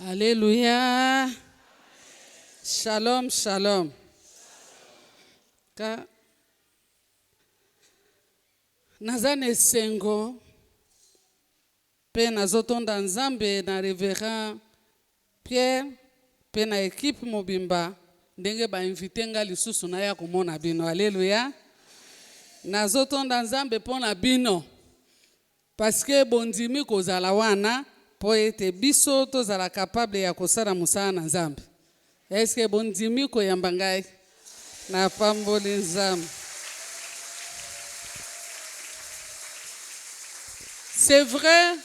Alléluia. Shalom, shalom. Ka nazane sengo pe nazotonda nzambe na révérend Pierre pe na équipe mobimba ndenge ba invité nga lisusu na ya komona bino. Alléluia. Nazotonda nzambe pona bino parce que bondimi kozala wana po ete biso tozala capable ya kosala musala na nzambe. Est-ce que bondimi koyamba ngai na pamboli nzambe? C'est vrai,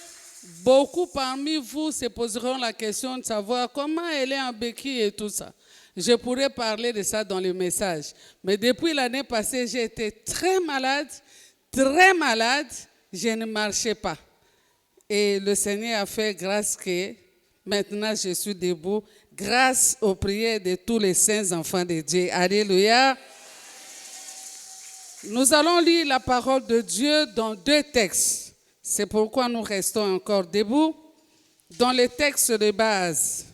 beaucoup parmi vous se poseront la question de savoir comment elle est en béquille et tout ça. Je pourrais parler de ça dans le message. Mais depuis l'année passée, j'ai été très malade, je ne marchais pas. Et le Seigneur a fait grâce que maintenant je suis debout, grâce aux prières de tous les saints enfants de Dieu. Alléluia. Nous allons lire la parole de Dieu dans 2 textes. C'est pourquoi nous restons encore debout. Dans le texte de base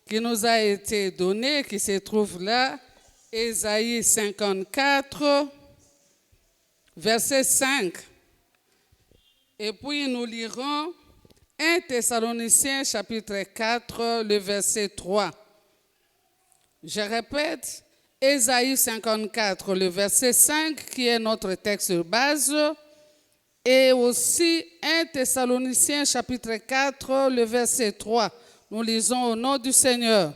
qui nous a été donné, qui se trouve là, Ésaïe 54, verset 5. Et puis nous lirons 1 Thessaloniciens chapitre 4, le verset 3. Je répète, Ésaïe 54, le verset 5, qui est notre texte de base, et aussi 1 Thessaloniciens chapitre 4, le verset 3. Nous lisons au nom du Seigneur.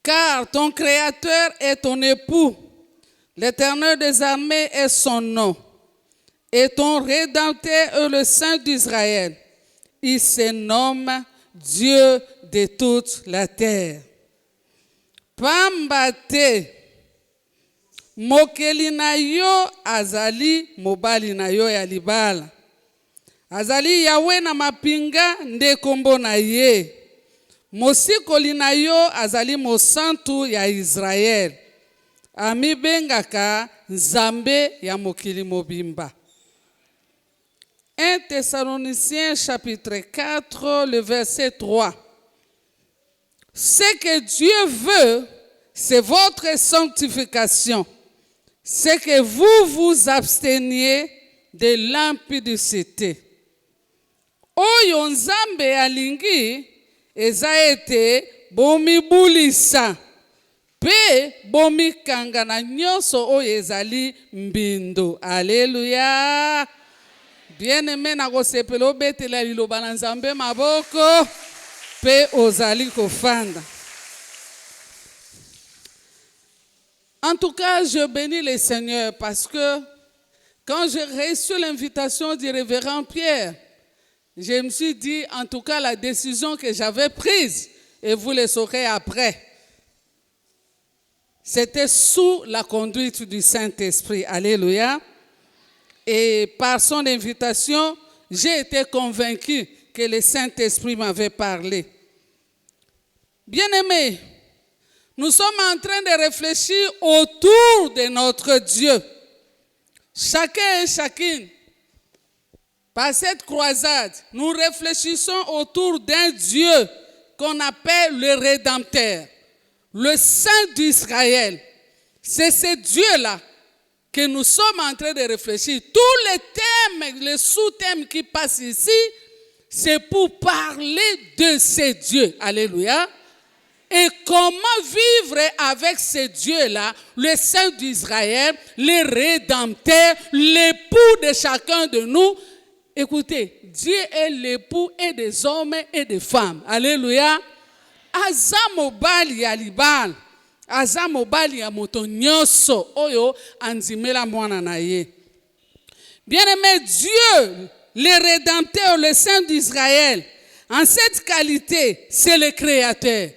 Car ton Créateur est ton époux, l'Éternel des armées est son nom, et ton Rédempteur est le Saint d'Israël. Il se nomme Dieu de toute la terre. Pambate, mokeli na yo azali mobali na yo ya libala. Azali Yawe na mapinga nde kombo na ye. Mosikoli na yo azali mosantu ya Israel. Amibengaka nzambe ya mokili mobimba. 1 Thessaloniciens chapitre 4, le verset 3. Ce que Dieu veut, c'est votre sanctification. C'est que vous vous absteniez de l'impudicité. Oyo nzambe alingi eza ete bomibulisa pe bomikanga na nyonso oyo ezali mbindo. Alléluia. Bien-aimé na kosepela obetela liloba na nzambe maboko pe ozali kofanda. En tout cas, je bénis le Seigneur parce que quand j'ai reçu l'invitation du révérend Pierre, je me suis dit, en tout cas, la décision que j'avais prise, et vous le saurez après, c'était sous la conduite du Saint-Esprit. Alléluia. Et par son invitation, j'ai été convaincu que le Saint-Esprit m'avait parlé. Bien-aimés, nous sommes en train de réfléchir autour de notre Dieu. Chacun et chacune, par cette croisade, nous réfléchissons autour d'un Dieu qu'on appelle le Rédempteur, le Saint d'Israël. C'est ce Dieu-là que nous sommes en train de réfléchir. Tous les thèmes, les sous-thèmes qui passent ici, c'est pour parler de ce Dieu. Alléluia. Et comment vivre avec ce Dieu-là, le Saint d'Israël, le Rédempteur, l'époux de chacun de nous. Écoutez, Dieu est l'époux et des hommes et des femmes. Alléluia. Aza mobali ya libala. Aza mobali ya moto nyonso oyo anzimela mwana na ye. Bien-aimé, Dieu, le Rédempteur, le Saint d'Israël, en cette qualité, c'est le Créateur.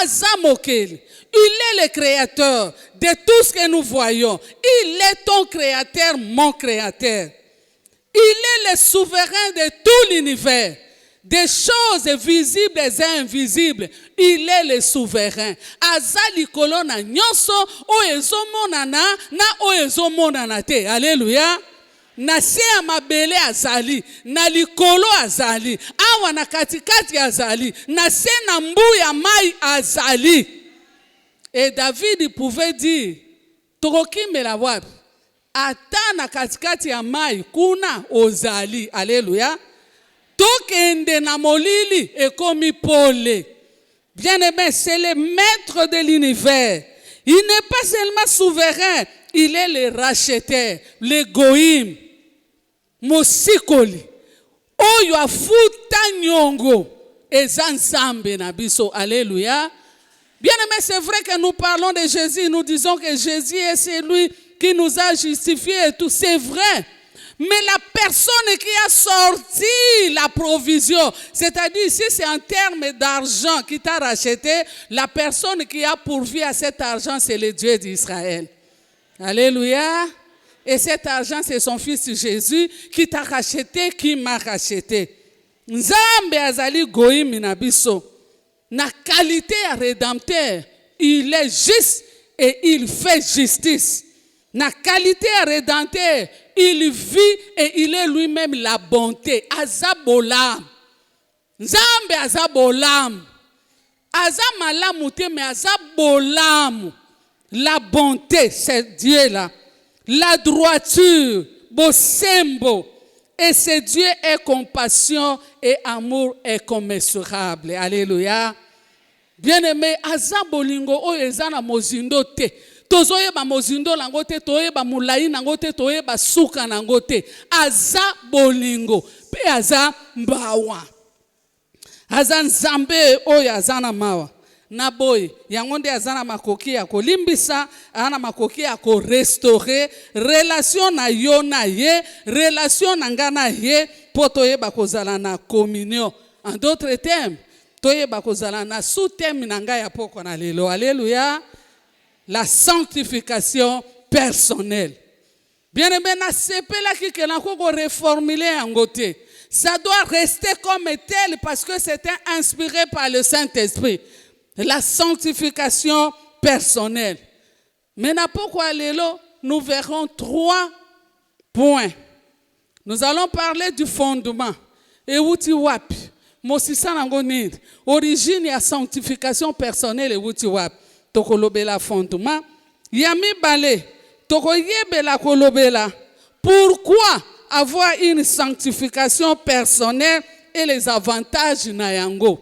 Aza mokeli. Il est le Créateur de tout ce que nous voyons. Il est ton Créateur, mon Créateur. Il est le souverain de tout l'univers, des choses visibles et invisibles. Il est le souverain. Azali kolona nyonso o ezomonana na o ezomonana te. Alléluia. na se ya mabele azali, na likolo azali, awa na katikati azali, na se na mbu ya mai azali. Et David pouvait dire, tokokimela wapi? Ata na katikati ya mai kuna ozali. Alléluia. Tokende na molili ekomi pole. Bien-aimé, c'est le maître de l'univers. Il n'est pas seulement souverain, il est le racheteur, le goïm, mosikoli. Oyo afuta nyongo eza nzambe na biso. Alléluia. Bien-aimé, c'est vrai que nous parlons de Jésus, nous disons que Jésus est celui qui nous a justifiés et tout, c'est vrai. Mais la personne qui a sorti la provision, c'est-à-dire si c'est en termes d'argent qui t'a racheté, la personne qui a pourvu à cet argent, c'est le Dieu d'Israël. Alléluia. Et cet argent, c'est son fils Jésus qui t'a racheté, qui m'a racheté. Nzambe azali goïm na biso. Na qualité à rédempteur, il est juste et il fait justice. Na qualité à rédempteur, il vit et il est lui-même la bonté. Azabolam. Nzambe azabolam. Azamalamu te mais azabolam. La bonté, c'est Dieu là. La droiture, bosembo. Et ce Dieu est compassion et amour incommensurable. Alléluia. Bien-aimé, azabolingo o ezana mozindo te. Tozoye ba mozindo lango te, toye ba mulai nango te, toye ba suka nango te. Azabolingo pe aza mbawa. Aza nzambe oyo azana mawa. Na boy, yango nde azana makoki ya kolimbisa, ana makoki ya ko restaurer relation na yo na ye, relation na nga na ye, po toyeba kozala na communion. En d'autres termes, toyeba kozala na sous-thème na nga ya poko na lelo. Alléluia. La sanctification personnelle. Bien-aimé, na sepela ki ke na koko reformuler yango te. Ça doit rester comme tel parce que c'était inspiré par le Saint-Esprit. La sanctification personnelle. Maintenant, pourquoi lelo, nous verrons 3 points. Nous allons parler du fondement. Et wuti wapi. Mosisa nango nini. Origine ya sanctification personnelle et wuti wapi. Tokolobela fondement. Yami bale. Tokoyebela kolobela. Pourquoi avoir une sanctification personnelle et les avantages na yango?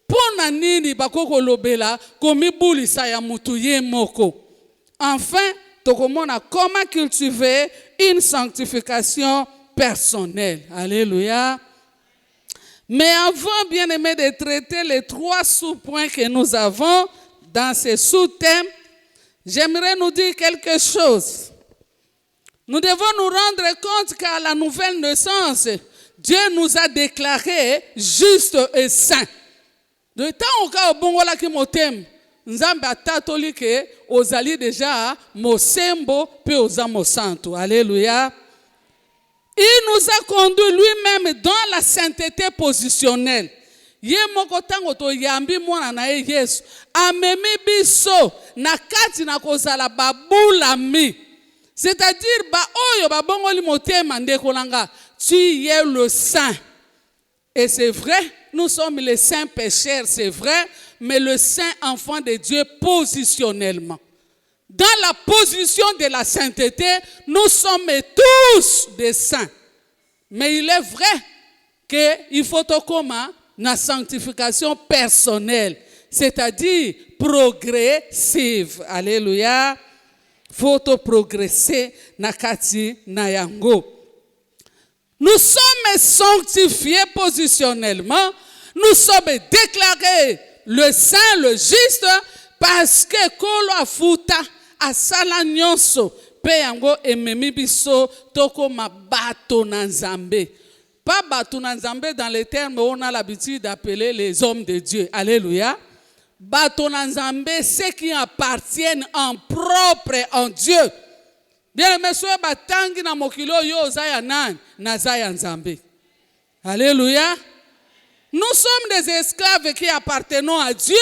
Pona nini bakoko lobela komibulisa ya mutu ye moko. Enfin, tokomona comment cultiver une sanctification personnelle. Alléluia. Mais avant, bien aimé, de traiter les 3 sous-points que nous avons dans ces sous-thèmes, j'aimerais nous dire quelque chose. Nous devons nous rendre compte qu'à la nouvelle naissance, Dieu nous a déclarés justes et saints. De temps au cas où bongola ki motem, nzambe atatoli ke ozali déjà mosembo pe ozamo santo. Alléluia. Il nous a conduit lui-même dans la sainteté positionnelle. Ye moko tango to yambi mwana na Yesu. Amemi biso na kati na kozala babulami. C'est-à-dire ba oyo ba bongoli motema ndeko langa, tu es le saint. Et c'est vrai, nous sommes les saints pécheurs, c'est vrai, mais le saint enfant de Dieu positionnellement. Dans la position de la sainteté, nous sommes tous des saints. Mais il est vrai qu'il faut comment la sanctification personnelle, c'est-à-dire progressive. Alléluia. Faut progresser na kati na yango. Nous sommes sanctifiés positionnellement. Nous sommes déclarés le saint, le juste, parce que kolo afuta asala nyonso pe yango ememi biso toko mabato na nzambe. Pas bato na nzambe dans les termes où on a l'habitude d'appeler les hommes de Dieu. Alléluia. Bato na nzambe, ceux qui appartiennent en propre en Dieu. Bien aimé, soyez batangi na mokilo yo zaya nan na zaya nzambe. Alléluia. Nous sommes des esclaves qui appartenons à Dieu.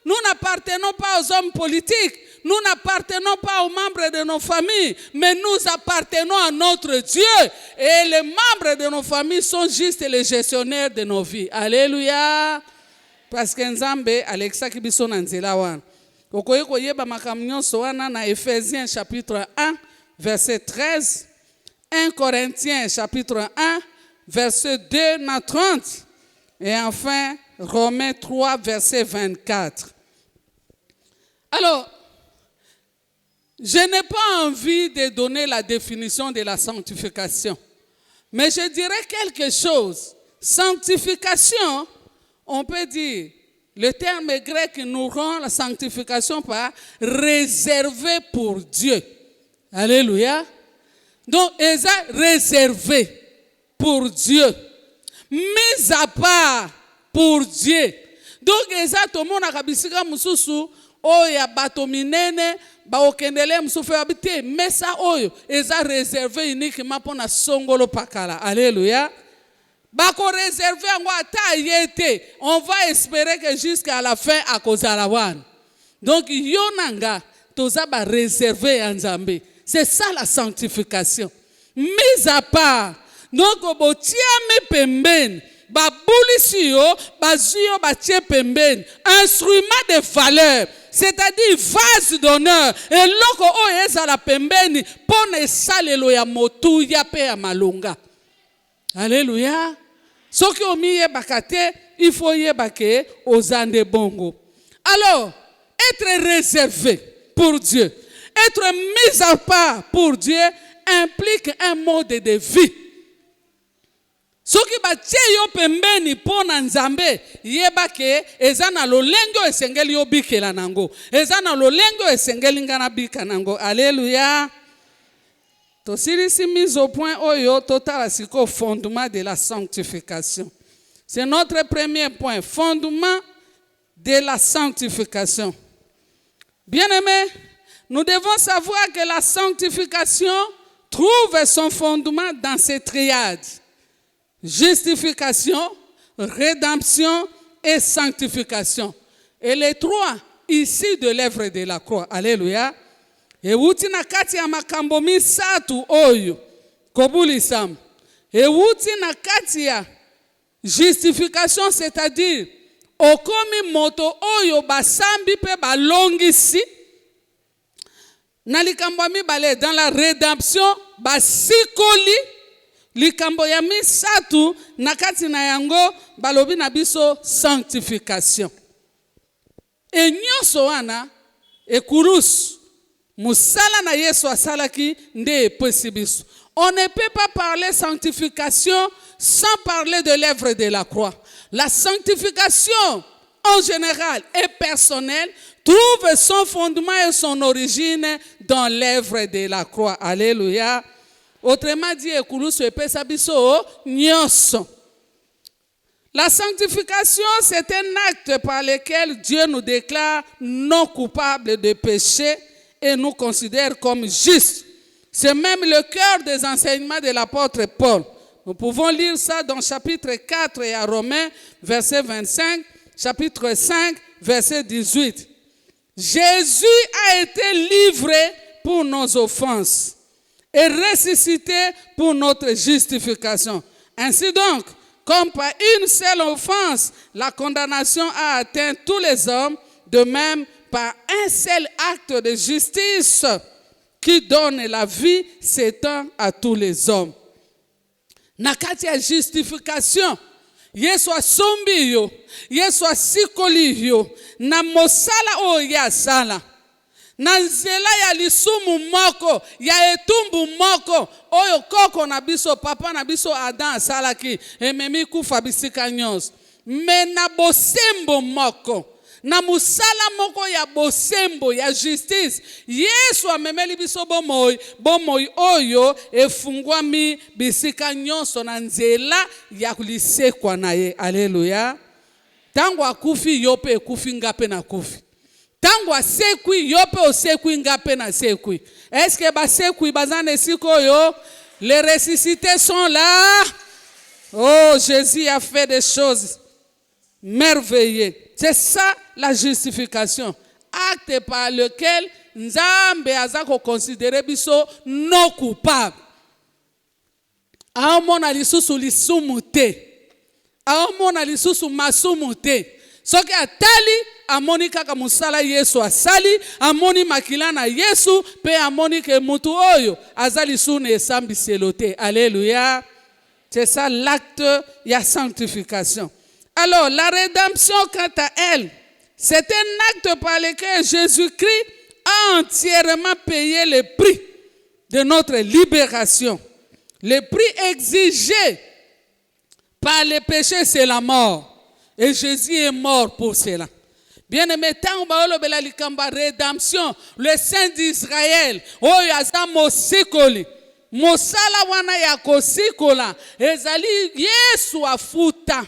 Nous n'appartenons pas aux hommes politiques. nous n'appartenons pas aux membres de nos familles, mais nous appartenons à notre Dieu. Et les membres de nos familles sont juste les gestionnaires de nos vies. Alléluia. Parce que Nzambe, Alexa Kibiso Nanzela wana. Okoye koyeba makambo nyonso wana na Ephésiens chapitre 1, verset 13. 1 Corinthiens chapitre 1, verset 2 à 30. Et enfin, Romains 3, verset 24. Alors, je n'ai pas envie de donner la définition de la sanctification. Mais je dirais quelque chose. Sanctification, on peut dire, le terme grec nous rend la sanctification par réservé pour Dieu. Alléluia. Donc, ils ont réservé pour Dieu. Mis à part pour Dieu. Donc, ils ont tout le monde a kabisika mususu, oya bato minene, ba okendele musufu habité, mais ça oyo, ils ont réservé uniquement pour na songolo pakala. Alléluia. Bako réservé en ata yete. On va espérer que jusqu'à la fin à cause à la one. Donc, yonanga, toza ba réservé en Zambé. C'est ça la sanctification. Mise à part. Donc, obotiame pemben. Ba bulisio, ba zio, ba tie pemben. Instrument de valeur. C'est-à-dire vase d'honneur. Et loko o eza la pembeni. Pone salelo ya motu ya pe ya malunga. Alléluia. Ce qui ont mis bakate, il faut y baké aux ande bongo. Alors, être réservé pour Dieu, être mis à part pour Dieu implique un mode de vie. Ce qui batie yo pembeni pona nzambe yebake ezana lolengo esengeli yo bikela nango. Ezana lolengo esengeli ngana bika nango. Alléluia. Tosirisi mise au point oyo total asiko fondement de la sanctification. C'est notre premier point, fondement de la sanctification. Bien-aimés, nous devons savoir que la sanctification trouve son fondement dans ces triades. Justification, rédemption et sanctification. Et les trois ici de l'œuvre de la croix. Alléluia. Et wuti na kati ya makambo misatu oyo kobulisam. Et wuti na kati ya justification, c'est-à-dire okomi moto oyo basambi pe balongisi. Na likambo mibale dans la rédemption basikoli likambo ya misatu na kati na yango balobi na biso sanctification. Et nyonso wana ekurusu musala na Yesu asalaki nde possibiso. On ne peut pas parler sanctification sans parler de l'œuvre de la croix. La sanctification en général et personnelle trouve son fondement et son origine dans l'œuvre de la croix. Alléluia. Autrement dit, ekulusu epesa biso nyonso. La sanctification, c'est un acte par lequel Dieu nous déclare non coupables de péché et nous considère comme justes. C'est même le cœur des enseignements de l'apôtre Paul. Nous pouvons lire ça dans chapitre 4 et à Romains, verset 25, chapitre 5, verset 18. Jésus a été livré pour nos offenses et ressuscité pour notre justification. Ainsi donc, comme par une seule offense, la condamnation a atteint tous les hommes, de même, par un seul acte de justice qui donne la vie s'étend à tous les hommes. Nakati ya justification, Yesu asombi yo, Yesu asikoli yo, na mosala oyo ya sala. Na nzela ya lisumu moko, ya etumbu moko, oyo koko na biso, papa na biso Adam asalaki, ememi kufa bisika nyonso. Me na bosembo moko, na musala moko ya bosembo ya justice, Yesu amemeli biso bomoi oyo efungwami bisika nyonso na nzela ya kulisekwa na ye. Alléluia. Tango akufi yope ekufi ngape na kufi. Tango asekwi yope osekwi ngape na sekwi. Est-ce que basekwi bazane siko yo? Les ressuscités sont là. Oh, Jésus a fait des choses merveilleuses. C'est ça la justification. Acte par lequel nzambe aza koconsidere biso non coupable. Aomona lisusu lisumu te. Aomona lisusu masumu te. Soki atali amoni kaka musala Yesu asali, amoni makila na Yesu, pe amoni ke mutu oyo azali sune esambiselo te. Alléluia. C'est ça l'acte ya sanctification. Alors la rédemption quant à elle, c'est un acte par lequel Jésus-Christ a entièrement payé le prix de notre libération. Le prix exigé par le péché, c'est la mort. Et Jésus est mort pour cela. Bien-aimé, tant que likamba rédemption, le Saint d'Israël, oyo aza mosikoli, mosala wana ya kosikola, ezali Yesu afuta,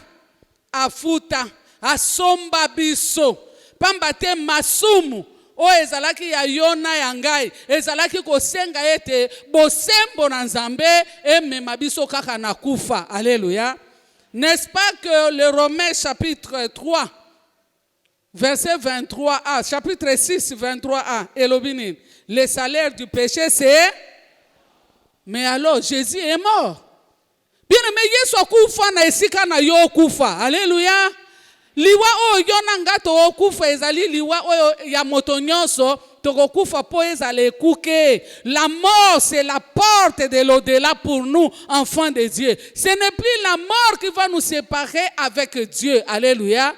asomba biso, pamba te masumu, o ezalaki ya yona ya ngai, ezalaki kosenga ete bosembo na Nzambe emema biso kaka na kufa. Alléluia. N'est-ce pas que le Romains chapitre 3, verset 23a, chapitre 6, 23a, Elobinin, le salaire du péché c'est... Mais alors, Jésus est mort. Bien aimé, Yesu akufa na esika na yo kufa. Alléluia. Liwa o yona ngato o kufa ezali liwa o ya moto nyonso toko kufa po ezale kuke. La mort c'est la porte de l'au-delà pour nous enfants de Dieu. Ce n'est plus la mort qui va nous séparer avec Dieu. Alléluia.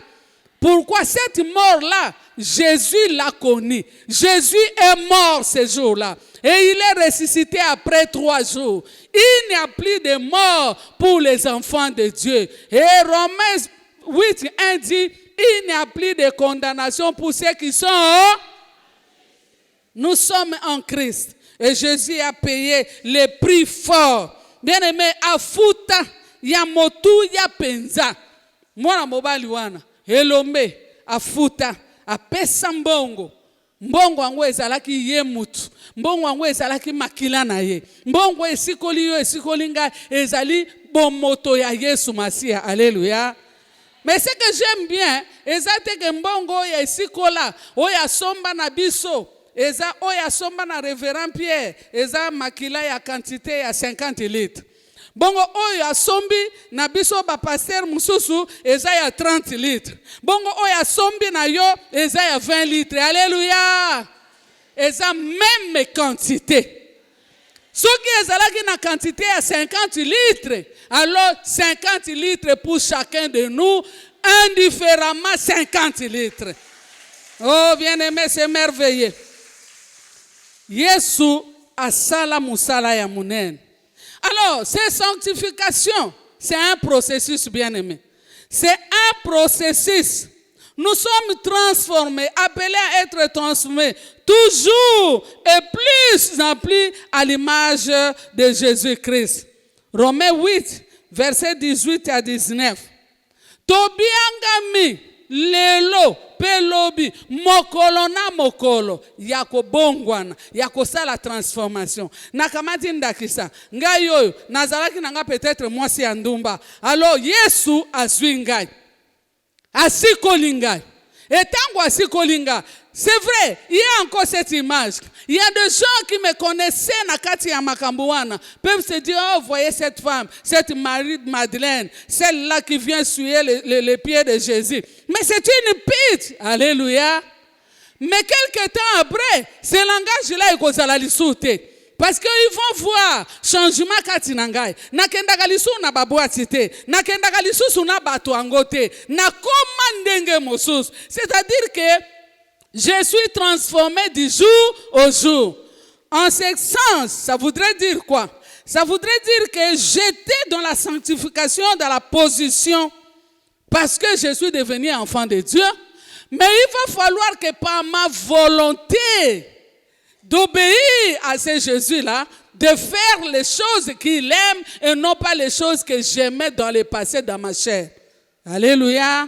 Pourquoi cette mort-là, Jésus l'a connue. Jésus est mort ce jour-là. Et il est ressuscité après 3 jours. Il n'y a plus de mort pour les enfants de Dieu. Et Romains 8, 1 dit, il n'y a plus de condamnation pour ceux qui sont... Nous sommes en Christ. Et Jésus a payé le prix fort. Bien aimé, afuta, ya motu, ya penza. Mwana mobali wana, elombe, afuta, apesa mbongo. Mbongo wangu ezalaki ye mutu. Mbongo wangu ezalaki makila na ye. Mbongo esikoli yo esikoli nga ezali bomoto ya Yesu Masia. Alléluia. Mais ce que j'aime bien, ezate ke mbongo ya esikola, oya somba na biso, eza oya somba na révérend Pierre, eza makila ya quantité ya 50 litres. Bongo oyo asombi na biso ba pasteur mususu eza ya 30 litres. Bongo oyo asombi na yo eza ya 20 litres. Alléluia. Eza même quantité. Soki ezalaki na quantité ya 50 litres, alors 50 litres pour chacun de nous, indifféremment 50 litres. Oh bien-aimé, c'est merveilleux. Yesu asala musala ya munene. Alors, cette sanctification, c'est un processus, bien-aimé. C'est un processus. Nous sommes transformés, appelés à être transformés, toujours et plus en plus à l'image de Jésus-Christ. Romains 8, versets 18 à 19. Tobiangami, lelo, pelobi, mokolo na mokolo, yako bongwana, yako sala transformation. Nakamati ndakisa, ngai oyo, nazalaki nanga peut-être mwasi ya ndumba. Alors, Yesu azwi ngai. Asikoli ngai. Et tango asikoli ngai, c'est vrai, il y a encore cette image. Il y a des gens qui me connaissaient na kati ya makambuana, peuvent se dire, oh, voyez cette femme, cette Marie de Madeleine, celle-là qui vient suer les pieds de Jésus. Mais c'est une pite. Alléluia. Mais quelque temps après, ce langage-là est kozala lisuté. Parce qu'ils vont voir changement kati nangai. Nakendaka lisu na baboati te. Nakendaka lisu na bato angote. Na komandenge mosus. C'est-à-dire que je suis transformé du jour au jour. En ce sens, ça voudrait dire quoi? Ça voudrait dire que j'étais dans la sanctification, dans la position, parce que je suis devenu enfant de Dieu. Mais il va falloir que par ma volonté d'obéir à ce Jésus-là, de faire les choses qu'il aime et non pas les choses que j'aimais dans le passé dans ma chair. Alléluia.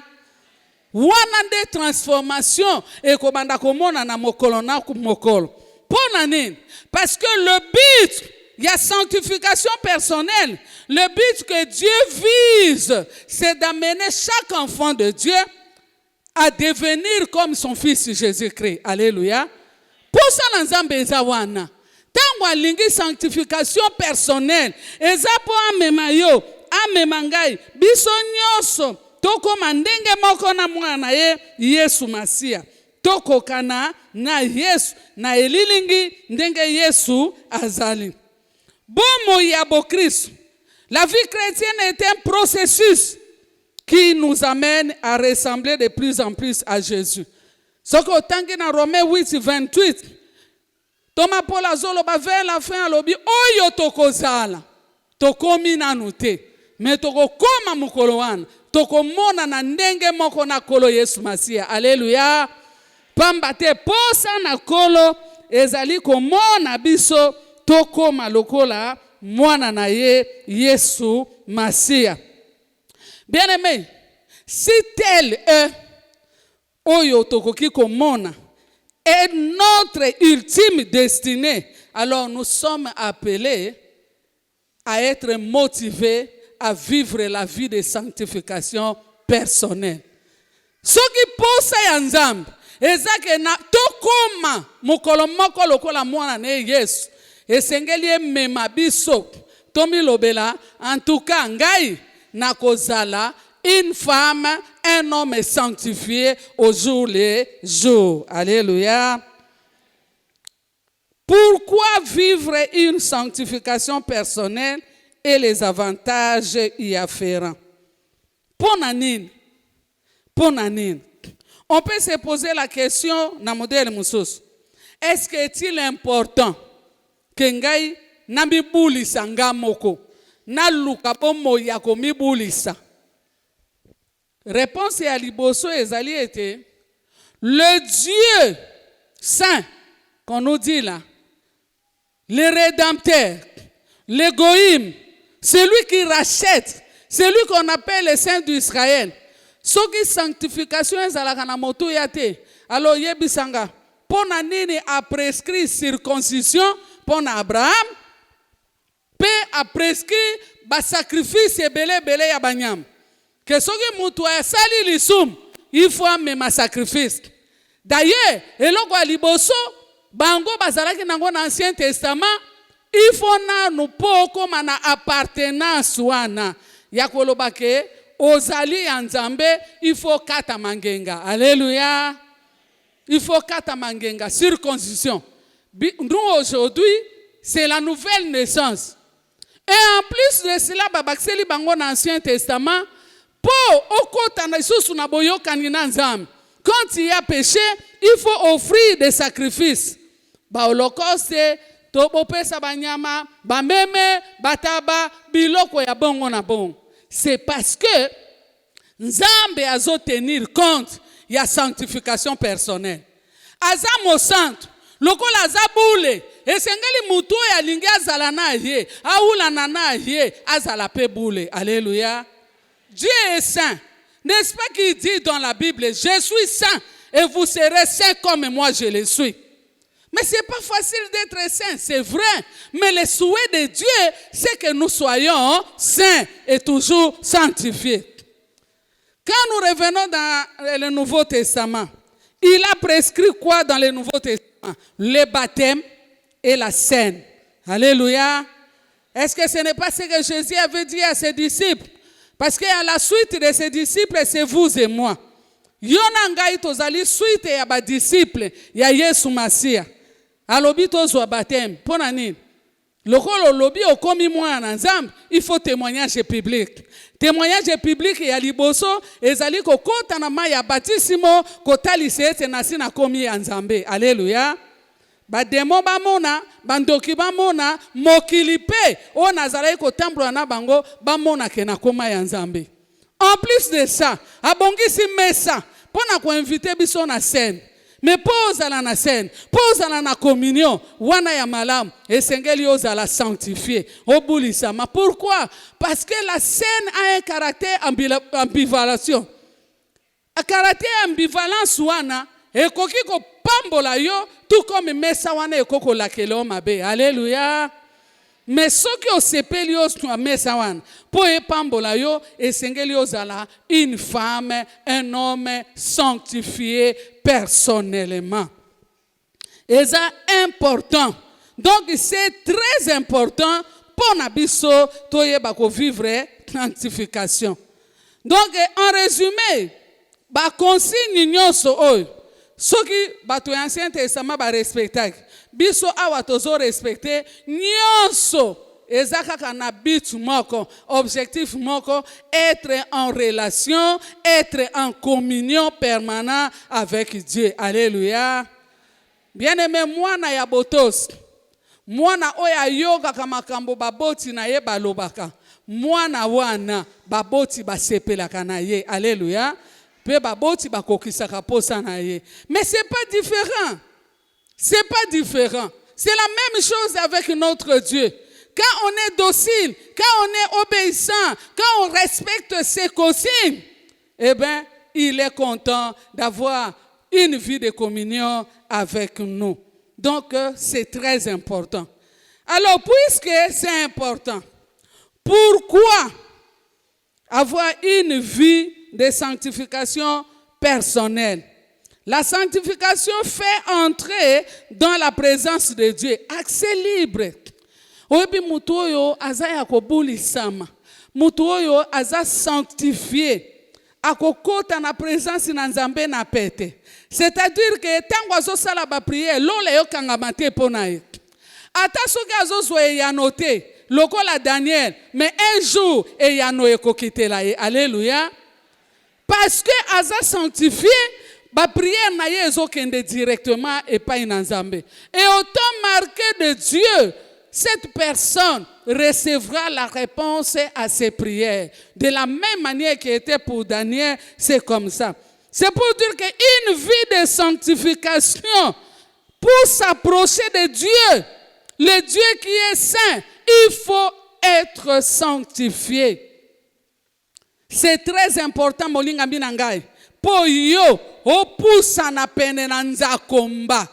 Wanande transformation et komanda komona na mokolo na mokolo. Pona nini? Parce que le but, il y a sanctification personnelle. Le but que Dieu vise, c'est d'amener chaque enfant de Dieu à devenir comme son fils Jésus-Christ. Alléluia. Pour posa na nzambe eza wana. Tango alingi sanctification personnelle, eza po amema yo, amema ngai, biso nyonso, tokoma ndenge moko na mwana ye, Yesu Masia. Tokokana na Yesu, na elilingi ndenge Yesu azali. Bomo ya Christ. La vie chrétienne est un processus qui nous amène à ressembler de plus en plus à Jésus. Ce que tangi na Romains 8, 28, Thomas Paul azolo ba vers la fin alobi oyo tokozala tokomi nanu te me tokokoma mukolo wana tokomona na ndenge moko na kolo Yesu Masia. Alléluia. Pamba te posa na kolo ezali komona biso tokoma lokola mwana na ye Yesu Masia. Bien-aimé, si tel est oyo tokoki komona est notre ultime destinée, alors nous sommes appelés à être motivés à vivre la vie de sanctification personnelle. Ce qui posa ya nzambe ezake na tokoma mokolo moko lokola mwana na Yesu esengeli emema biso tomilobela en tout cas ngai nakozala une femme, un homme sanctifié au jour le jour. Alléluia. Pourquoi vivre une sanctification personnelle et les avantages y afférents? Ponanine. On peut se poser la question dans le modèle Moussous. Est-ce que est-il important que ngai nami bulisa ngamoko na luka bomo ya komi bulisa? Réponse à liboso ezali était le Dieu saint qu'on nous dit là, le rédempteur, l'égoïme, celui qui rachète, celui qu'on appelle le saint d'Israël. Ce qui sanctification ezalaka na moto yate. Alors yebisanga pona nini a prescrit circoncision pona Abraham pe a prescrit ba sacrifice belé ya banyam. Que ce qui mutu sali lisum, il faut même un sacrifice. D'ailleurs, eloko liboso bango bazalaki nango na Ancien Testament, il faut na nous poko mana appartenance wana ya kolobake ozali ya nzambe, il faut kata mangenga. Alléluia. Il faut kata mangenga, circoncision. Nous aujourd'hui, c'est la nouvelle naissance. Et en plus de cela, babakseli bango na Ancien Testament, quand il y a péché, il faut offrir des sacrifices. Ba holocauste, tobope sabanyama, ba meme, bataba, biloko ya bongo na bon. C'est parce que Nzambe azo tenir compte ya sanctification personnelle. Azamo santo, lokola azaboule, esengeli mutu ya lingi azala na ye, aula na ye, azala pe boule. Alléluia. Dieu est saint. N'est-ce pas qu'il dit dans la Bible, je suis saint et vous serez saints comme moi je le suis. Mais ce n'est pas facile d'être saint, c'est vrai. Mais le souhait de Dieu, c'est que nous soyons saints et toujours sanctifiés. Quand nous revenons dans le Nouveau Testament, il a prescrit quoi dans le Nouveau Testament? Le baptême et la scène. Alléluia. Est-ce que ce n'est pas ce que Jésus avait dit à ses disciples? Parce qu'à la suite de ses disciples, c'est vous et moi. Yona ngai tozali suite ya ba disciple ya Yesu Masia. Alobi tozwa baptême. Pona nini? Lokolo lobi okomi mwana nzambe, il faut témoignage public. Témoignage public ya liboso ezali kokota na mai ya baptisimo kotalise ete nasi na komi ya nzambe. Alléluia. Ba demo ba mona, bandoki ba mona, mokili pe o nazalaki kotambola na bango ba mona ke na koma ya nzambe. En plus de ça, abongisi mesa pona ko inviter biso na scène. Mais pose à la scène, pose à la communion, wana ya malam, esengeli ozala sanctifié. Obulisama. Pourquoi? Parce que la scène a un caractère ambivalence. Un caractère ambivalence wana ekoki ko pambola yo tout comme mesa wana ekoko lakelo mabe. Alléluia. Mais ce qui au sepeli oswa mesa wana po epambola yo esengeli ozala une femme, un homme sanctifié personnellement. C'est important. Donc, c'est très important pour Nabiso Toyeba ko vivre sanctification. Donc, en résumé, ba consigne nyonso oyo soki bato ya Ancien Testament ba respecter biso awa tozo respecter nyonso eza kaka na but moko objectif moko être en relation, être en communion permanente avec Dieu. Alléluia. Bien-aimé, mwana ya botos mwana oya yoga kama kambo baboti na ye balobaka mwana wana baboti basepelaka na ye. Alléluia. Pe baboti bakokisaka posa na ye. Mais c'est pas différent. C'est pas différent. C'est la même chose avec notre Dieu. Quand on est docile, quand on est obéissant, quand on respecte ses consignes, eh bien, il est content d'avoir une vie de communion avec nous. Donc, c'est très important. Alors, puisque c'est important, pourquoi avoir une vie de sanctification personnelle? La sanctification fait entrer dans la présence de Dieu. Accès libre. Oyebi mutu oyo aza ya kobulisama. Mutu oyo aza sanctifié. Akokota na présence na Nzambe na pete. C'est-à-dire que tango azosala ba prière, lole yo kangama te pona ye. Ata soki azozwa eyano te, lokola Daniel, mais un jour eyano ekokitela ye. Alléluia. Parce que aza sanctifié, ba prière na ye ezokende directement epai na Nzambe. Et au temps marqué de Dieu, cette personne recevra la réponse à ses prières. De la même manière qui était pour Daniel, c'est comme ça. C'est pour dire qu'une vie de sanctification, pour s'approcher de Dieu, le Dieu qui est saint, il faut être sanctifié. C'est très important, molinga binangai. Po yo, opusa na pene na nzakomba.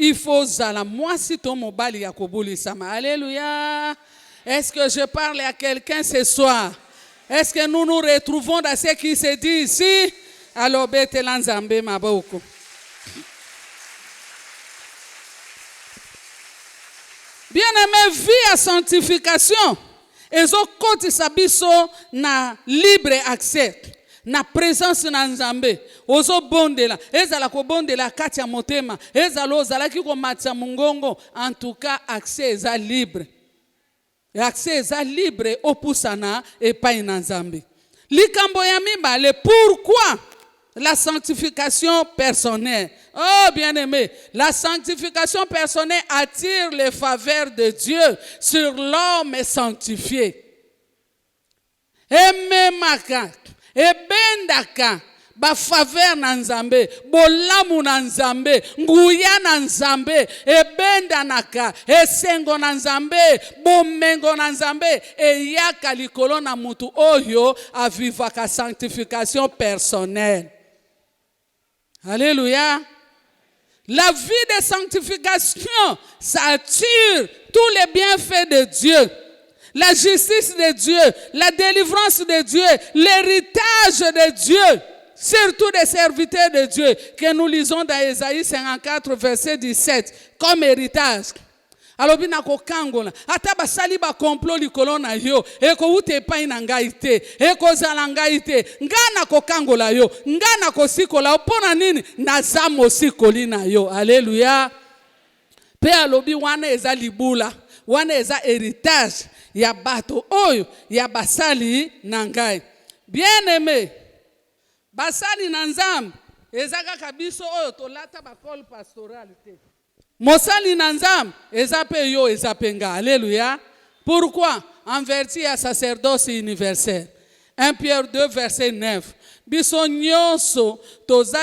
Il faut zala moi si ton mobali ya kobuli sama. Alléluia. Est-ce que je parle à quelqu'un ce soir? Est-ce que nous nous retrouvons dans ce qui se dit ici? Alors bete lanzambe maboko. Bien-aimé, vie à sanctification. Ezo koti sabiso na libre accès. Na présence na Nzambe ozo bondela ezala ko bondela kati ya motema ezala ozala ki ko matsa mungongo. En tout cas, accès eza libre. Accès eza libre opusana epai na Nzambe. Likambo ya mibale, pourquoi la sanctification personnelle? Oh bien-aimé, la sanctification personnelle attire les faveurs de Dieu sur l'homme sanctifié. Ememaka ebendaka ba faveur na Nzambe, bolamu na Nzambe, nguya na Nzambe, ebendanaka, esengo na Nzambe, bomengo na Nzambe, eyaka likolo na mutu oyo avivaka sanctification personnelle. Alléluia. La vie de sanctification, ça attire tous les bienfaits de Dieu. La justice de Dieu, la délivrance de Dieu, l'héritage de Dieu, surtout des serviteurs de Dieu, que nous lisons dans Ésaïe 54, verset 17, comme héritage. Alors, bina ko kangola, ata basali ba complot likolo na yo, eko ute epai na ngai te, eko zala ngai te, ngana ko kangola yo, ngana ko sikola, pona nini, naza mosikoli na yo. Alléluia. Pe alobi wana eza libula, wana eza héritage. Ya bato oyo ya basali nangai. Bien-aimé, basali na Nzambe ezaka kabiso oyo tolata bakol pastoralité. Mosali na Nzambe ezape yo ezapenga. Alléluia. Pourquoi? En vertu ya sacerdoce universel. 1 Pierre 2 verset 9. Biso nyonso toza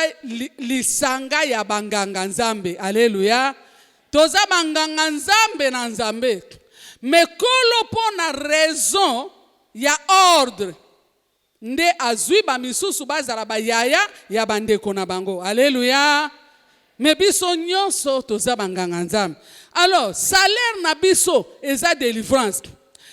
lisanga ya banganga Nzambe. Alléluia. Toza banganga Nzambe na Nzambe. Mais kolo pona raison ya ordre nde azwi ba misusu bazala ba yaya ya bandeko na bango. Alléluia. Mais biso nyonso toza banganga Nzambe. Alors salaire na biso eza délivrance.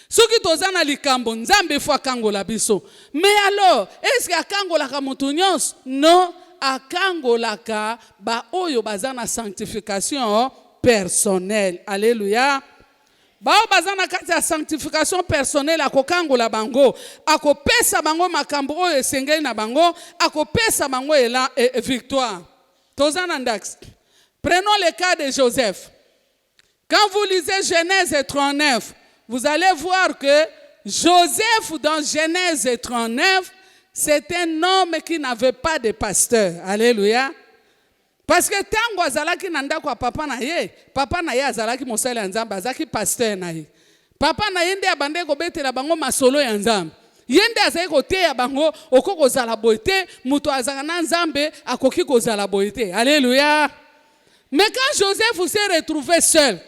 Soki toza na likambo Nzambe fwa kangola biso. Mais alors est-ce que akangola ka mutu nyonso? Non, akangolaka ba oyo baza na sanctification personnelle. Alléluia. Bao baza na kati ya sanctification personnelle akokangola bango, akopesa bango makambo oyo esengeli na bango, akopesa bango victoire. Tozana ndax. Prenons le cas de Joseph. Quand vous lisez Genèse 39, vous allez voir que Joseph dans Genèse 39, c'est un homme qui n'avait pas de pasteur. Alléluia. Parce que tango azalaki nanda kwa papa na ye azalaki mosala ya Nzambe, azalaki pasteur na ye. Papa na ye nde abande kobetela bango masolo ya Nzambe. Yende azali koteya bango oko kozala boye te, muto azala na Nzambe akoki kozala boye te. Alléluia. Mais quand Joseph s'est retrouvé seul,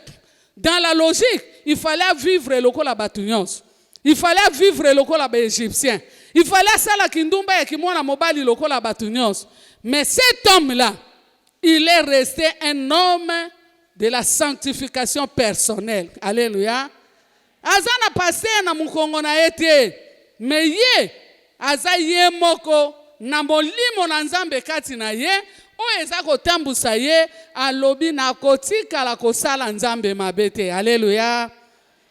dans la logique, il fallait vivre lokola batunyos. Il fallait vivre lokola ba égyptien. Il fallait sala kindumba ya kimwana mobali lokola batunyos. Mais cet homme-là, il est resté un homme de la sanctification personnelle. Alléluia. Azana passé na mukongo na ete. Mais ye, aza ye moko, na molimo na Nzambe kati na ye, o eza kotambusa ye, alobi na kotika la kosala Nzambe mabete. Alléluia.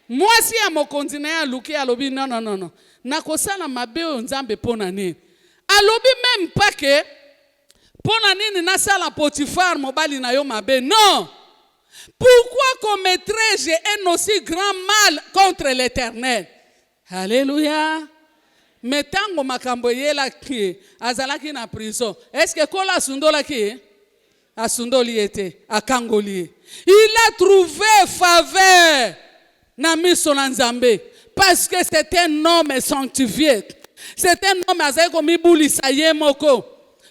Mwasi ya mokonzi na ya luki alobi non. Na kosala mabe o Nzambe pona nini. Alobi même pas que pona nini na sala Potifar mobali na yo mabe. Non. Pourquoi commettrais-je un aussi grand mal contre l'Éternel? Alléluia. Mais tango makambo yela ki azalaki na prison. Est-ce que kola sundola ki? Asundoli ete, akangoli. Il a trouvé faveur na miso na Nzambe parce que c'est un homme sanctifié. C'est un homme azali komibulisa ye moko.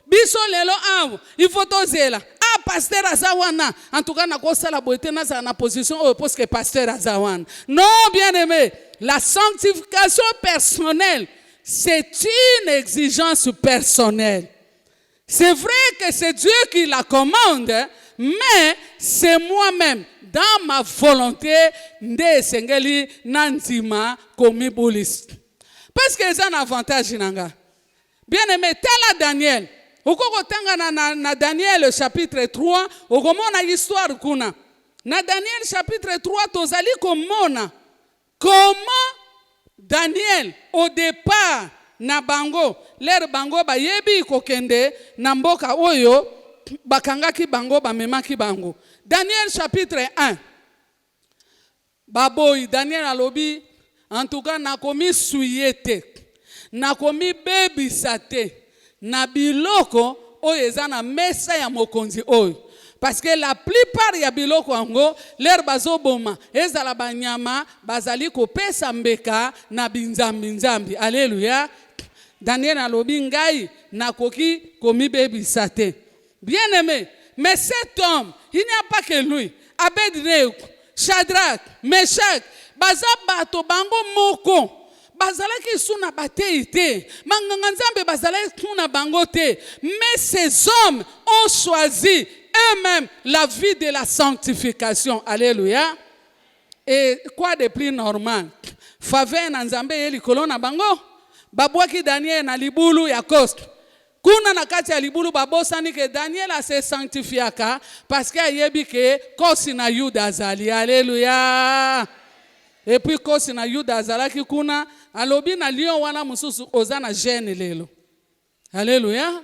Biso lelo awo, il faut tozela. Ah, pasteur azawana. En tout cas, na kosala boite na za na position au parce que pasteur azawana. Non, bien-aimé, la sanctification personnelle, c'est une exigence personnelle. C'est vrai que c'est Dieu qui la commande, mais c'est moi-même, dans ma volonté, nde sengeli nanzima komibulis. Parce que c'est un avantage nanga. Bien-aimé, tel Daniel. Ukoko tanga na Daniel chapitre 3, ukomona histoire kuna. Na Daniel chapitre 3, tozali komona comment Daniel au départ na bango, l'air bango ba yebi kokende na mboka oyo bakangaki bango bamemaki bango. Daniel chapitre 1. Baboy Daniel alobi en tout cas nakomi suyete. Nakomi bebi sate. Na biloko oyo eza na mesa ya mokonzi oyo. Parce que la plupart ya biloko ango l'air bazoboma ezala banyama bazali kopesa mbeka na binzambi. Alléluia. Daniel alobi ngai nakoki komibebisa te. Bien-aimé, mais cet homme, il n'y a pas que lui. Abednego, Shadrach, Meshach, bazabato bango moko. Bazalaki suna batei te, manganga Nzambe bazalaki suna bango te, mais ces hommes ont choisi eux-mêmes la vie de la sanctification. Alléluia. Et quoi de plus normal? Faveur na Nzambe yeli kolona bango, babwaki Daniel na libulu ya kost. Kuna na kati ya libulu babosani ke Daniel a se sanctifiaka parce que ayebi ke kosi na Yuda azali. Alléluia. Et puis kosi na Yuda azalaki kuna alobi na lion wana mususu ozana gêne lelo. Alléluia.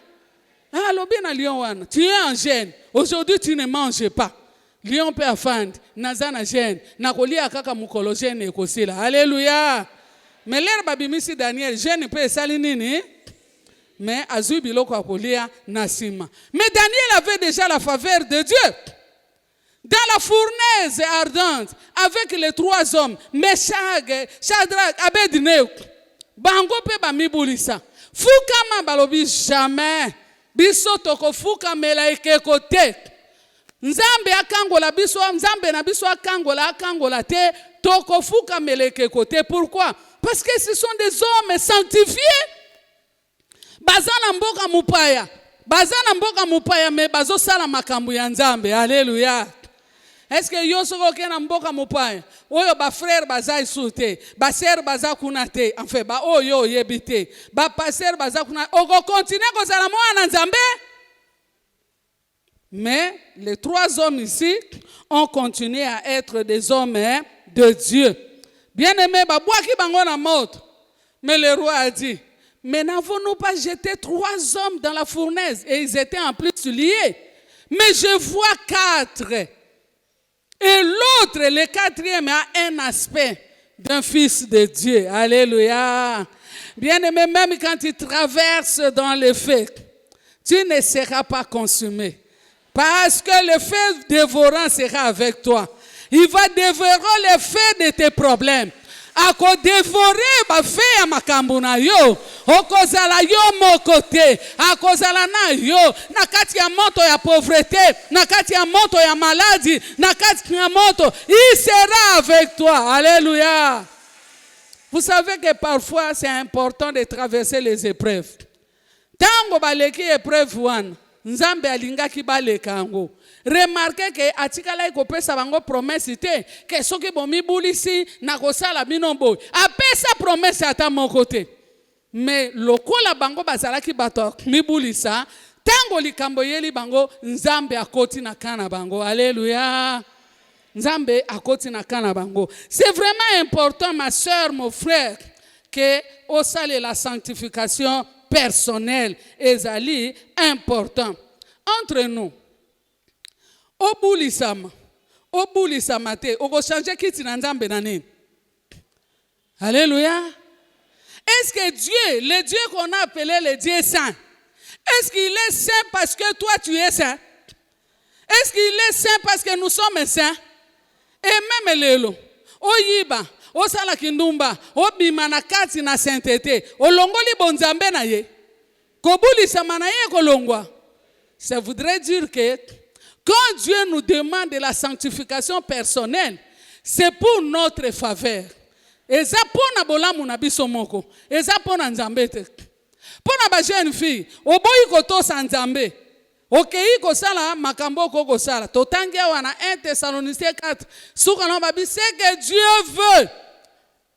Alobi na lion wana, tu es en gêne. Aujourd'hui tu ne manges pas. Lion peut afand, nazana gêne, nakolia kaka mukolo gêne ekosila. Alléluia. Mais l'air babimisi Daniel gêne peut esali nini? Mais azui biloko akolia nasima. Mais Daniel avait déjà la faveur de Dieu. Dans la fournaise ardente, avec les trois hommes, Meshach, Shadrach, Abednego, bango pe bamibulisa. Fukama balobi jamais. Biso toko fukamela ekote. Nzambe akangola biso, Nzambe na biso akangola te, toko fukamela ekote. Pourquoi? Parce que ce sont des hommes sanctifiés. Bazana mboka mupaya. Bazana mboka mupaya me bazo sala makambu ya Nzambe. Alléluia. Est-ce que yo soko kena mboka mupaya? Oyo ba frère baza isute, ba sœur baza kunate, en fait ba oyo yebite, ba pasteur baza kuna. Oko continue ko sala mwana Nzambe? Mais les 3 hommes ici ont continué à être des hommes de Dieu. Bien-aimés, babouaki bango na mort. Mais le roi a dit, mais n'avons-nous pas jeté 3 hommes dans la fournaise? Et ils étaient en plus liés. Mais je vois 4. Et l'autre, le 4e, a un aspect d'un fils de Dieu. Alléluia. Bien-aimé, même quand tu traverses dans les feux, tu ne seras pas consumé. Parce que le feu dévorant sera avec toi. Il va dévorer le feu de tes problèmes. Ako dévorer ba fe ya makambo na yo okozala yo mokote akozala na yo na kati ya moto ya pauvreté na kati ya moto ya maladie na kati ya moto il sera avec toi. Alléluia. Vous savez que parfois c'est important de traverser les épreuves. Tango baleki épreuve wana nzambe alingaki baleka yango. Remarquez que atikala ikopesa bango promesse te que soki bomi bulisi na kosala binombo apesa promesse ata moko te. Mais lokola bango bazalaki bato mibulisa tango likambo yeli bango nzambe akoti na kana bango. Alléluia. Nzambe akoti na kana bango. C'est vraiment important, ma soeur, mon frère, que au sale la sanctification personnelle ezali important entre nous. Obulisama te, oko changer kiti na nzambe na nini? Alléluia. Est-ce que Dieu, le Dieu qu'on a appelé le Dieu saint, est-ce qu'il est saint parce que toi tu es saint? Est-ce qu'il est saint parce que nous sommes saints? Et même lelo, oyiba, osala kindumba, obima na kati na sainteté, olongoli bonzambe na ye, kobulisama na ye kolongwa. Ça voudrait dire que quand Dieu nous demande de la sanctification personnelle, c'est pour notre faveur. Eza pona bolamu na biso moko, eza pona nzambe te. Pona ba jeune fille, oboyi kotosa nzambe. Okei kosala makambo koko sala. Totangia wana 1 Thessaloniciens 4. Soukana babi, c'est que Dieu veut.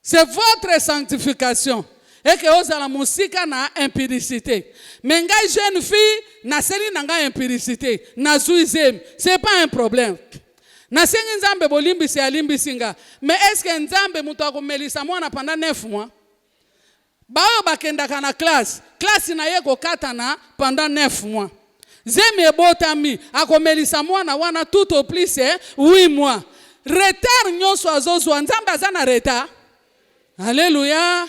C'est votre sanctification. Et que osala musika na impudicité. Mais ngai jeune fille, na seli na ngai impudicité, na zuizem, c'est pas un problème. Na sengi nzambe bolimbisi alimbisinga. Mais est-ce que nzambe muto akomelisa mwana pendant 9 mois? Bao bakendaka na classe na ye kokatana pendant 9 mois. Zeme botami akomelisa mwana wana tout au plus 8 mois. Retard nyonso azozwa nzambe azana retard. Alléluia.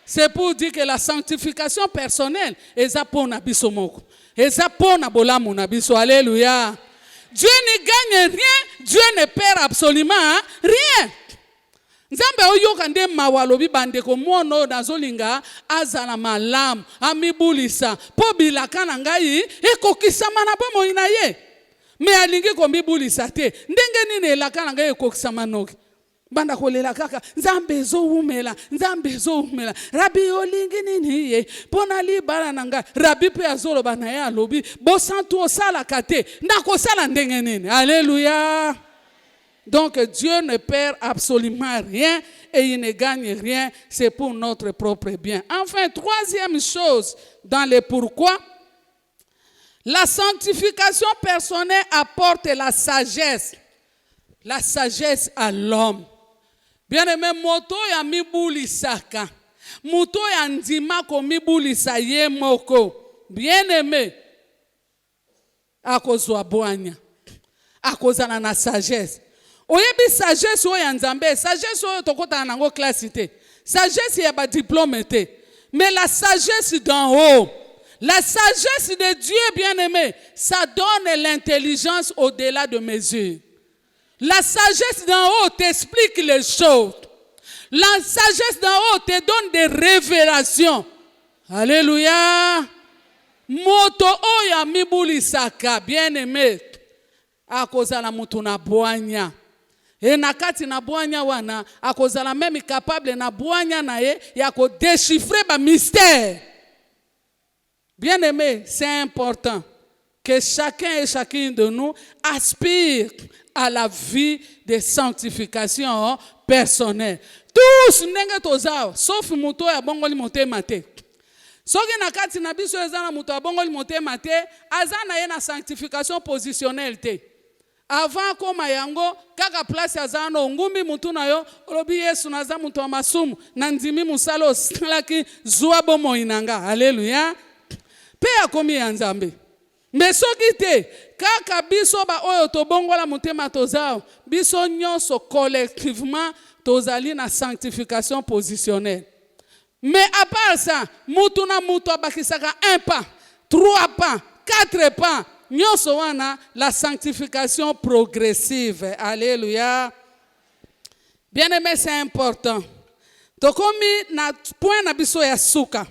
C'est pour dire que la sanctification personnelle est pona biso moko. Est pona bolamu na biso. Alléluia. Dieu ne gagne rien, Dieu ne perd absolument rien. Nzambe oyoka nde mawalobi bandeko mono nazolinga azala malamu amibulisa po bilaka na ngai ekokisama na bomoi na ye. Me alingi komibulisa te. Ndenge nini elaka na ngai ekokisama noki? Banda kolela kaka nzambe zoumela rabi olingi nini ye pona libala nanga rabi pe azolo bana ya lobi bo santu osala kate ndako sala ndenge nini. Alléluia. Donc Dieu ne perd absolument rien et il ne gagne rien, c'est pour notre propre bien. Enfin, 3e chose dans les pourquoi, la sanctification personnelle apporte la sagesse à l'homme. Bien-aimé, moto ya mibulisaka, moto ya ndima ko mibulisa ye moko. Bien-aimé, akozwa bwanya, akozana na sagesse. Oyebi sagesse oyo ya nzambe, sagesse oyo tokota nango classe te. Sagesse ya ba diplôme te. Mais la sagesse d'en haut, la sagesse de Dieu bien-aimé, ça donne l'intelligence au-delà de mesure. La sagesse d'en haut t'explique les choses. La sagesse d'en haut te donne des révélations. Alléluia. Moto oya mibulisaka, bien-aimé, akozala mutu na bwanya. Et nakati na bwanya wana, akozala même capable na bwanya na ye, yako déchiffrer ba mystère. Bien-aimé, c'est important que chacun et chacune de nous aspire à la vie de sanctification personnelle. Tous n'engagent aux arts, sauf muto ya bongoli motema te. Soki na kati na biso ezana muto abongoli motema te, azana ye na sanctification positionnelle te. Avant koma yango, kaka place azana ngumbi mutu na yo, olobi Yesu naza mutu wa masumu, na ndimi musalo osalaki zuwa bomo inanga. Haleluya. Pe akomi ya Nzambe. Me soki te, kaka biso ba oyo tobongola motema tozao, biso nyonso collectivement tozali na sanctification positionnelle. Mais à part ça, mutu na mutu abakisaka 1 pas, 3 pas, 4 pas, nyonso wana la sanctification progressive. Alléluia. Bien-aimé, c'est important. Tokomi na point na biso ya suka.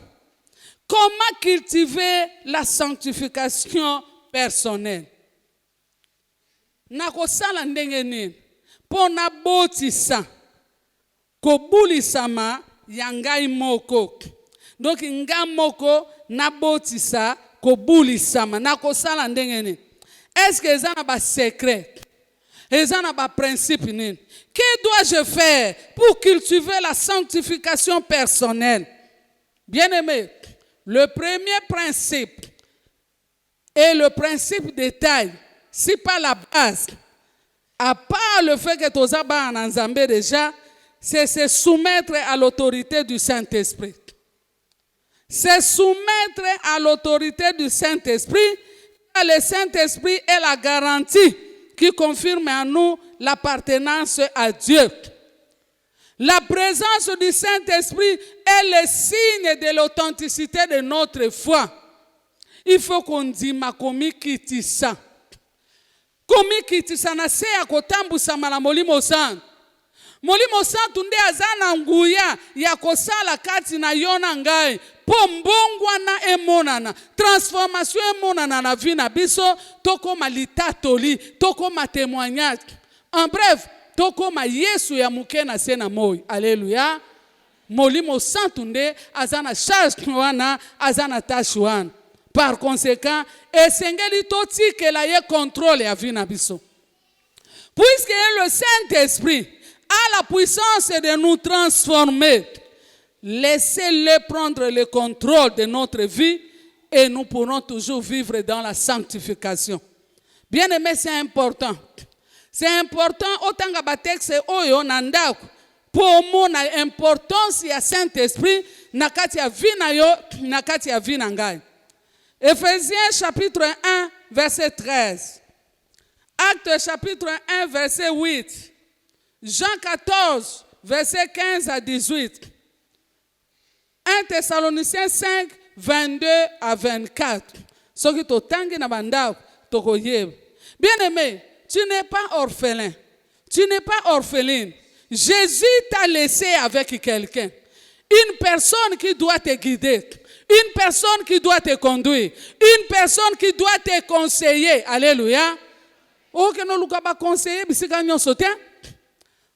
Comment cultiver la sanctification personnelle? Na kosala ndenge nini po na botisa kobulisama yangai moko. Donc nga moko na botisa kobulisama na kosala ndenge nini? Est-ce que ezana ba secret? Ezana ba principe nini? Que dois-je faire pour cultiver la sanctification personnelle? Bien-aimé, le premier principe et le principe de taille, c'est pas la base. À part le fait que tozaba en Nzambe déjà, c'est se soumettre à l'autorité du Saint-Esprit. Se soumettre à l'autorité du Saint-Esprit, car le Saint-Esprit est la garantie qui confirme en nous l'appartenance à Dieu. La présence du Saint-Esprit est le signe de l'authenticité de notre foi. Il faut qu'on dise makomi kitisa. Komi kitisa na se ya kotambusa mala molimo santu. Molimo santu nde azana nguya ya kosala kati na yona ngai. Po mbongwa na emonana. Transformation emonana na vie na biso. Toko malitatoli. Toko ma témoignage. En bref, toko ma Yesu ya muke na sena moi. Alléluia. Molimo santu nde azana charge wana, azana tâche wana. Par conséquent, esengeli toti ke la ye contrôle ya vie na biso. Puisque le Saint-Esprit a la puissance de nous transformer, laissez-le prendre le contrôle de notre vie et nous pourrons toujours vivre dans la sanctification. Bien aimé, c'est important. C'est important autant que ba texte oyo nandako pour mon importance ya Saint-Esprit nakati ya vie na yo, nakati ya vie na ngai. Ephésiens chapitre 1 verset 13. Actes chapitre 1 verset 8. Jean 14 verset 15 à 18. 1 Thessaloniciens 5 22 à 24. Ce qui t'otangi na bandao tokoyeb. Bien-aimé, tu n'es pas orphelin. Tu n'es pas orpheline. Jésus t'a laissé avec quelqu'un. Une personne qui doit te guider. Une personne qui doit te conduire. Une personne qui doit te conseiller. Alléluia. Ok, no luka ba conseiller bisika nyonso te.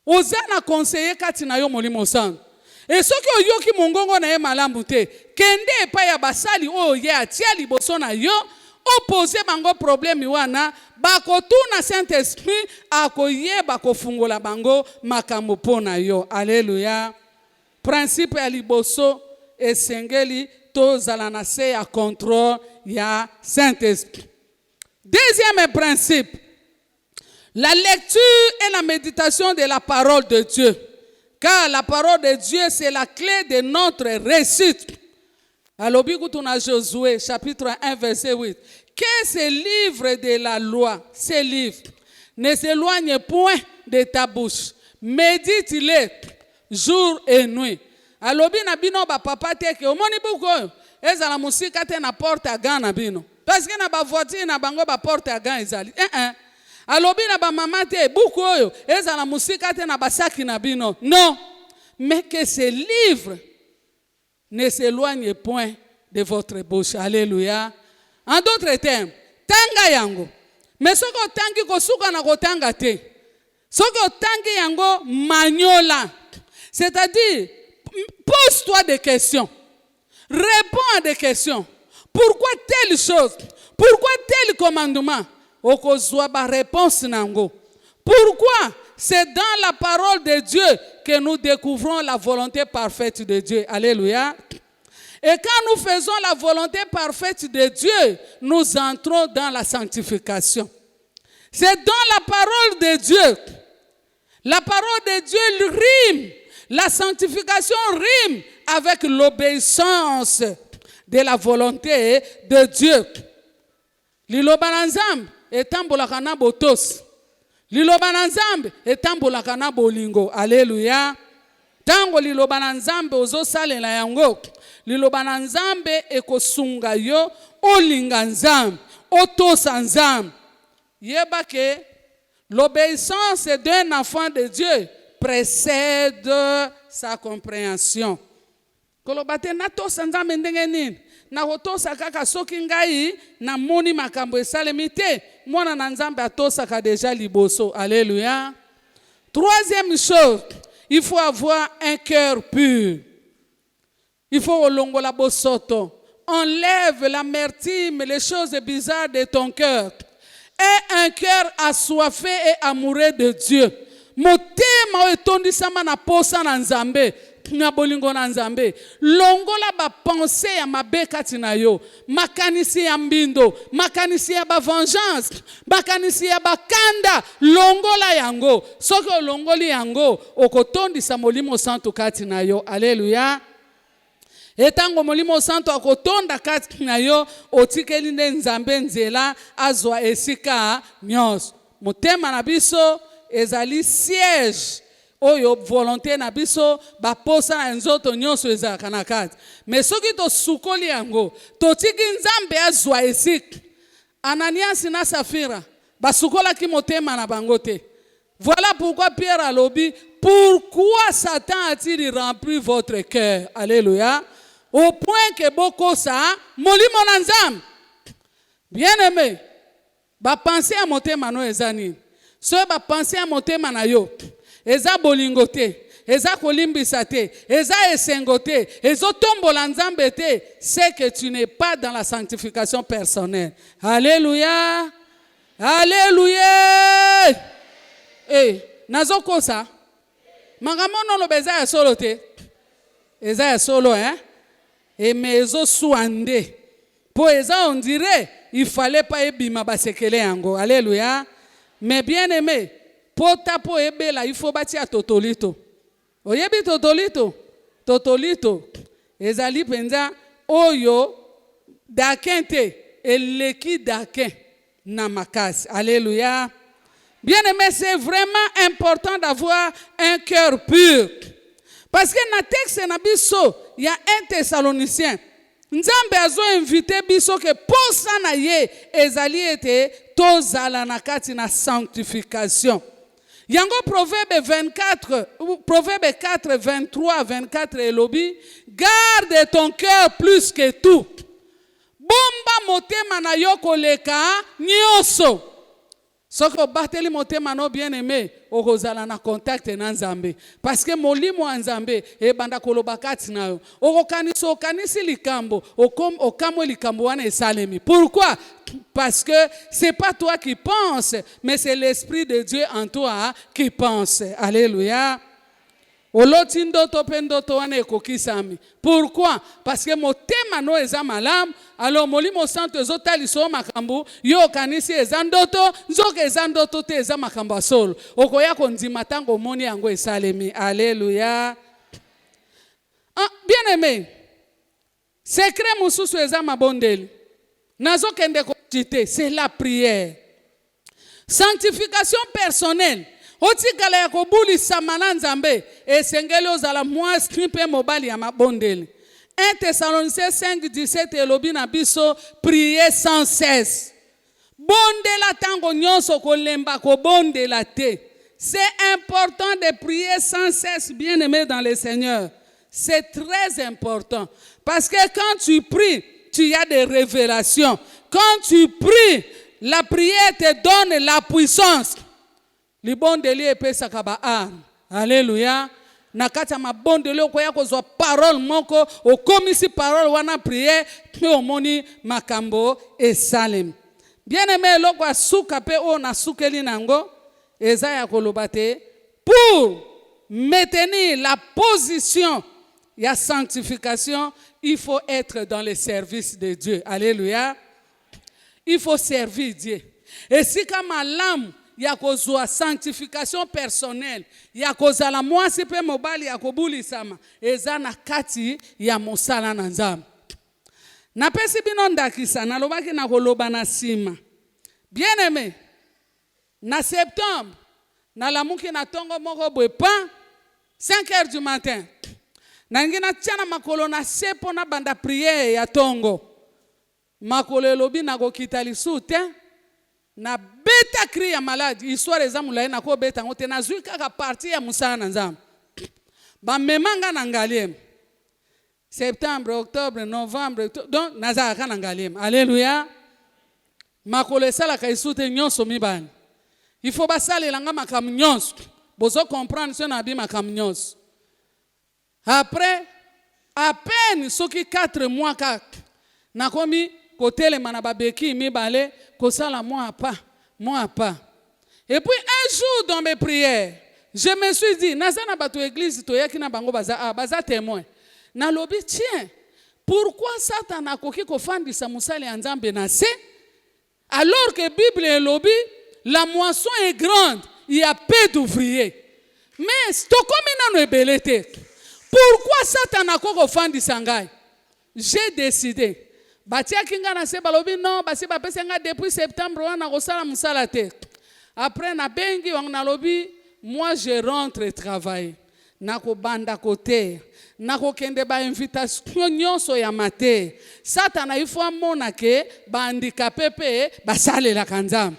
Ozana conseiller kati na yo molimo santu. Et soki oyoki mongongo na ye malambu te, kende epai ya basali oyo ye atia liboso na yo, opose bango problème wana, bakotuna Saint-Esprit akoyeba kofungola bango makambo pona yo. Alléluia. Principe ya liboso esengeli tozala na se ya contrôle ya Saint-Esprit. Deuxième principe, la lecture et la méditation de la parole de Dieu. Car la parole de Dieu, c'est la clé de notre réussite. Alors, dans Josué, chapitre 1, verset 8. Que ce livre de la loi, ce livre, ne s'éloigne point de ta bouche. Médite-le jour et nuit. Alors, bino ba papa teke, omoni buko, ezala musika te na porte à gants na bino. Parce que na ba voiture na bango ba porte à gants ezali. Alobi na ba mama te buku oyo ezala musika te na basaki na bino. Non, mais que ce livre ne s'éloigne point de votre bouche. Alléluia. En d'autres termes, tanga yango. Mais soko tangi ko suka na ko tanga te. Soko tangi yango manyola. C'est-à-dire, pose-toi des questions. Réponds à des questions. Pourquoi telle chose? Pourquoi tel commandement? Okozwa ba réponse nango. Pourquoi? C'est dans la parole de Dieu que nous découvrons la volonté parfaite de Dieu. Alléluia. Et quand nous faisons la volonté parfaite de Dieu, nous entrons dans la sanctification. C'est dans la parole de Dieu. La parole de Dieu rime. La sanctification rime avec l'obéissance de la volonté de Dieu. Liloba na Nzambe etambolaka na botosi. Liloba na Nzambe etambolaka na bolingo. Alléluia. Tango liloba na Nzambe ozosalela yango. Liloba na Nzambe ekosunga yo olinga Nzambe, otosa Nzambe. Yeba ke l'obéissance d'un enfant de Dieu précède sa compréhension. Kolobate na tosa Nzambe ndenge nini? Na kotosa kaka soki ngai na moni makambo esalemi te, mwana na Nzambe atosaka déjà liboso. Alléluia. Troisième chose, il faut avoir un cœur pur. Il faut olongola bosoto. Enlève l'amertume, les choses bizarres de ton cœur. Et un cœur assoiffé et amoureux de Dieu. Motema etondisama na posa na Nzambe. Na bolingo na Nzambe. Longola ba pensée ya mabe kati na yo. Makanisi ya mbindo. Makanisi ya ba vengeance. Makanisi ya ba kanda. Longola yango. Soki olongoli yango. Okotondisa molimo santo kati na yo. Alléluia. Etango molimo santo akotonda kati na yo. Otikeli nde Nzambe nzela azwa esika nyonso. Motema na biso ezali siège. Oyo volonté na biso ba posa na nzoto nyonso ezalaka na kati. Mais soki to sukoli yango, totiki Nzambe azwa esika. Ananias na Safira basukolaki motema na bango te. Voilà pourquoi Pierre a lobi, pourquoi Satan a-t-il rempli votre cœur? Alléluia. Au point que beaucoup ça, molimo na Nzambe. Bien-aimé, ba penser à motema no ezani. So ba penser à motema na yo. Eza bolingo te, eza kolimbisa te, eza esengo te, ezo tombola Nzambe te, c'est que tu n'es pas dans la sanctification personnelle. Alléluia. Alléluia. Eh, nazo kosa. Mangamono lo beza ya solo te. Eza ya solo, hein? Et mais ezo suande. Po eza on dirait, il fallait pas ebima basekele yango. Alléluia. Mais bien aimé, pota po ebela, il faut bâtir totolito. Oyebi totolito? Totolito. Ezali penza oyo dakente eleki daken na makasi. Alléluia. Bien aimé, c'est vraiment important d'avoir un cœur pur. Parce que na texte na biso, il y a un Thessalonicien. Nzambe azo invité biso ke posa na ye ezali ete tozala na kati na sanctification. Yango Proverbe 4, 23, 24 elobi, garde ton cœur plus que tout. Bomba motema na yo koleka nyonso. Soko bateli motema no bien aimé, okozala na contact na Nzambe. Parce que molimo wa Nzambe ebanda koloba kati na yo. Okanisi likambo, okamwe likambo wana esalemi. Pourquoi? Parce que c'est pas toi qui penses, mais c'est l'Esprit de Dieu en toi qui pense. Alléluia. Oloti ndoto pe ndoto wana ekokisami. Pourquoi? Parce que motema no eza malamu, alors molimo santo ezotaliso makambo, yo kanisi eza ndoto, nzoka eza ndoto te eza makambo solo. Okoya kondima tango moni yango esalemi. Alléluia. Bien aimé. Secret mususu eza mabondeli. Nazo kende kojite, c'est la prière. Sanctification personnelle. Otikala ya kobulisa mana Nzambe esengeli ozala mwasi mpe mobali ya mabondeli. 1 Thessaloniciens 5:17 elobi na biso prier sans cesse. Bondela tango nyonso kolemba kobondela te. C'est important de prier sans cesse, bien-aimé dans le Seigneur. C'est très important parce que quand tu pries, tu as des révélations. Quand tu pries, la prière te donne la puissance. Libondeli epesaka ba arme. Alléluia. Nakata mabondeli okoya kozwa parole moko, okomisi parole wana prière, pe omoni makambo esalem. Bien-aimé eloko asuka pe o na sukeli nango, eza ya koloba te, pour maintenir la position il y a sanctification, il faut être dans le service de Dieu. Alléluia. Il faut servir Dieu. Et si comme l'âme, il y a une sanctification personnelle, il y a kozala mwasi pe mobali ya kobulisama, eza na kati ya mosala na nzambe. Napesi bino ndakisa, nalobaki na koloba na sima. Bien aimé, na septembre, nalamuki na tongo moko boye pa 5 heures du matin. Nangina tiana makolo na sepo na banda prière ya tongo. Makolo elobi na kokita lisu te. Na beta cri ya malade. Histoire eza mulaye na ko beta ngote na zui kaka parti ya musala na nzambe. Ba memanga na ngaliem. Septembre, octobre, novembre, donc nazaka na ngaliem. Alléluia. Makolo esala ka isute nyonso mibani. Il faut basalela nga makambo nyonso. Bozo comprendre ce na bi makambo nyonso. Après, à peine, ce qui 4 mois, nakomi kotele manababeki mibale, kosala moi pas. Et puis un jour dans mes prières, je me suis dit, nazana bato église toyaki na bango baza témoin. Na lobi tiens, pourquoi Satan a koki kofandisa musale ya nzambe na se? Alors que Bible et lobi, la moisson est grande, il y a peu d'ouvriers. Mais tokomi nano ebelete. Pourquoi Satan a kofandisa ngai? J'ai décidé. Batia kinga na se balobi non, basi bapesa nga depuis septembre wana kosala musala te. Après na bengi wana lobi, moi je rentre travailler. Nako banda côté. Nako kende ba invitation nyonso ya mate. Satan il faut amona ke ba handicapé pe basale la kanzam.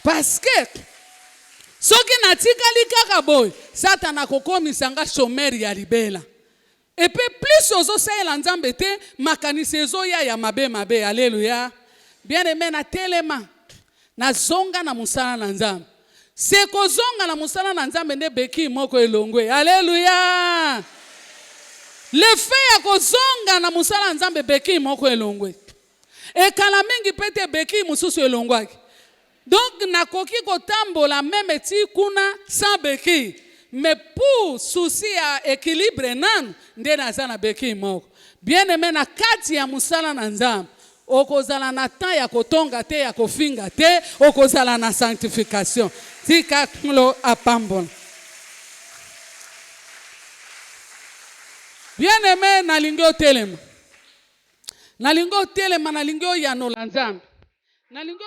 Parce que soki natikali kaka boy, Satan akokomisa nga chômeur ya libela. Et puis plus ozo saela nzambe te, makanisi ezo ya mabe. Alléluia. Bien aimé na telema. Na zonga na musala na nzambe. Seko zonga na musala na nzambe nde beki moko elongwe. Alléluia. Le fait ya kozonga na musala na nzambe beki moko elongwe. E kala mingi pete beki mususu elongwaki. Donc nakoki kotambola même ti kuna sans beki. Mais pour souci à équilibre nan nde nazana beki moko. Bien aimé na kati ya musala na nzambe. Okozala na temps ya kotonga te ya kofinga te, okozala na sanctification. Tika klo apambola. Bien aimé na lingio telema. Na lingio telema na lingio ya no nzambe. Na lingio